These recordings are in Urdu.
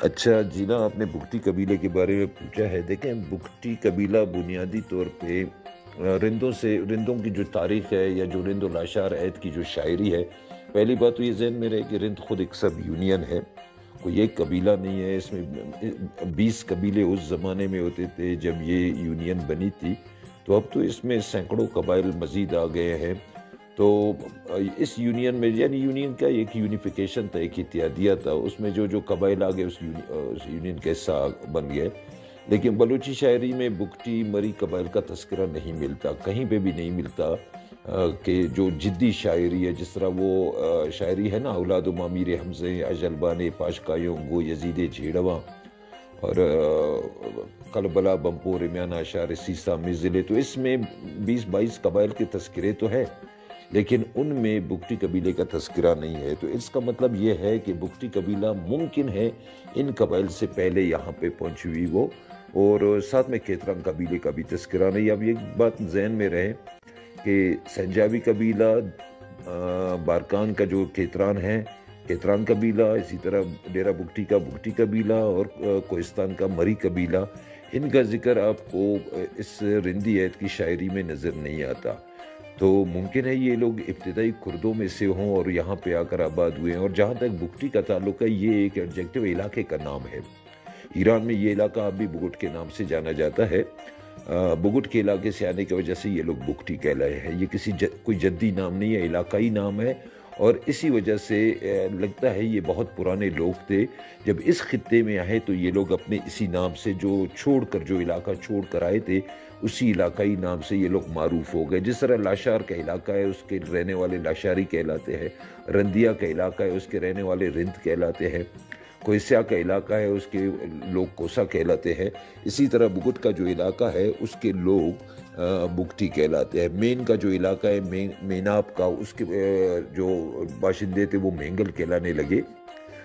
اچھا جی نا، آپ نے بگٹی قبیلے کے بارے میں پوچھا ہے۔ دیکھیں، بگٹی قبیلہ بنیادی طور پہ رندوں کی جو تاریخ ہے، یا جو رند و لاشار عید کی جو شاعری ہے، پہلی بات تو یہ ذہن میں رہے کہ رند خود ایک سب یونین ہے، کوئی ایک قبیلہ نہیں ہے۔ اس میں 20 قبیلے اس زمانے میں ہوتے تھے جب یہ یونین بنی تھی، تو اب تو اس میں سینکڑوں قبائل مزید آ گئے ہیں۔ تو اس یونین میں، یعنی یونین کا ایک یونیفیکیشن تھا، ایک اتحادیہ تھا، اس میں جو جو قبائل آ گئے اس یونین کا حصہ بن گئے۔ لیکن بلوچی شاعری میں بگٹی مری قبائل کا تذکرہ نہیں ملتا، کہیں پہ بھی نہیں ملتا کہ جو جدی شاعری ہے، جس طرح وہ شاعری ہے نا، اولاد و مامیر حمزے اجلبان پاشکایوں گو یزید جھیڑواں، اور کلبلا بمپور میانہ اشار سیسا مزلے، تو اس میں 20-22 قبائل کے تذکرے تو ہے، لیکن ان میں بگٹی قبیلے کا تذکرہ نہیں ہے۔ تو اس کا مطلب یہ ہے کہ بگٹی قبیلہ ممکن ہے ان قبائل سے پہلے یہاں پہ پہنچی ہوئی وہ، اور ساتھ میں کھیتران قبیلے کا بھی تذکرہ نہیں۔ اب یہ بات ذہن میں رہے کہ سنجاوی قبیلہ، بارکان کا جو کھیتران ہے، کھیتران قبیلہ، اسی طرح ڈیرہ بگٹی کا بگٹی قبیلہ، اور کوہستان کا مری قبیلہ، ان کا ذکر آپ کو اس رندی عید کی شاعری میں نظر نہیں آتا۔ تو ممکن ہے یہ لوگ ابتدائی کردوں میں سے ہوں اور یہاں پہ آ کر آباد ہوئے ہیں۔ اور جہاں تک بگٹی کا تعلق ہے، یہ ایک ایڈجیکٹو علاقے کا نام ہے۔ ایران میں یہ علاقہ اب بھی بگٹ کے نام سے جانا جاتا ہے۔ بگٹ کے علاقے سے آنے کی وجہ سے یہ لوگ بگٹی کہلائے ہیں۔ یہ کوئی جدی نام نہیں ہے، علاقائی نام ہے، اور اسی وجہ سے لگتا ہے یہ بہت پرانے لوگ تھے۔ جب اس خطے میں آئے تو یہ لوگ اپنے اسی نام سے، جو علاقہ چھوڑ کر آئے تھے، اسی علاقائی نام سے یہ لوگ معروف ہو گئے۔ جس طرح لاشار کا علاقہ ہے، اس کے رہنے والے لاشاری کہلاتے ہیں۔ رندیا کا علاقہ ہے، اس کے رہنے والے رند کہلاتے ہیں۔ کوئسیا کا علاقہ ہے، اس کے لوگ کوسا کہلاتے ہیں۔ اسی طرح بگٹ کا جو علاقہ ہے، اس کے لوگ بگٹی کہلاتے ہیں۔ مین کا جو علاقہ ہے، میناب کا، اس کے جو باشندے تھے وہ مینگل کہلانے لگے۔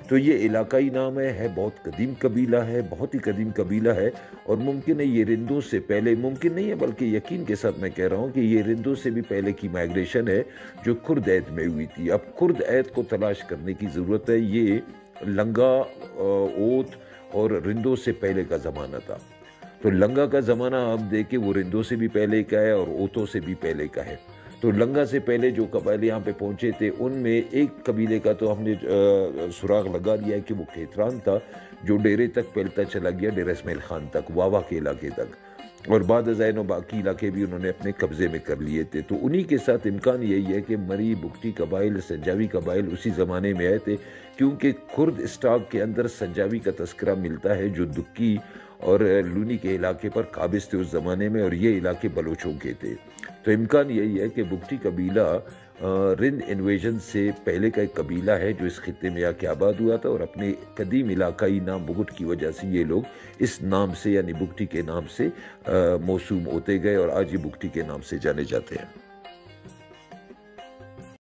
تو یہ علاقائی نام ہے، بہت قدیم قبیلہ ہے، بہت ہی قدیم قبیلہ ہے، اور ممکن ہے یہ رندوں سے پہلے، ممکن نہیں ہے بلکہ یقین کے ساتھ میں کہہ رہا ہوں کہ یہ رندوں سے بھی پہلے کی مائگریشن ہے جو کرد عید میں ہوئی تھی۔ اب کرد عید کو تلاش کرنے کی ضرورت ہے۔ یہ لنگا، اوت اور رندوں سے پہلے کا زمانہ تھا۔ تو لنگا کا زمانہ آپ دیکھیں، وہ رندوں سے بھی پہلے کا ہے اور اوتوں سے بھی پہلے کا ہے۔ تو لنگا سے پہلے جو قبائل یہاں پہ پہنچے تھے، ان میں ایک قبیلے کا تو ہم نے سراغ لگا لیا ہے کہ وہ کھیتران تھا، جو ڈیرے تک پھیلتا چلا گیا، ڈیرہ اسماعیل خان تک، واوا کے علاقے تک، اور بعد ازائن و باقی علاقے بھی انہوں نے اپنے قبضے میں کر لیے تھے۔ تو انہی کے ساتھ امکان یہی ہے کہ مری، بگٹی قبائل، سنجاوی قبائل اسی زمانے میں آئے تھے، کیونکہ کرد اسٹاک کے اندر سنجاوی کا تذکرہ ملتا ہے، جو دکی اور لونی کے علاقے پر قابض تھے اس زمانے میں، اور یہ علاقے بلوچوں کے تھے۔ تو امکان یہی ہے کہ بگٹی قبیلہ رند انویژن سے پہلے کا ایک قبیلہ ہے جو اس خطے میں آ کے آباد ہوا تھا، اور اپنے قدیم علاقائی نام بگٹ کی وجہ سے یہ لوگ اس نام سے، یعنی بگٹی کے نام سے موسوم ہوتے گئے، اور آج یہ بگٹی کے نام سے جانے جاتے ہیں۔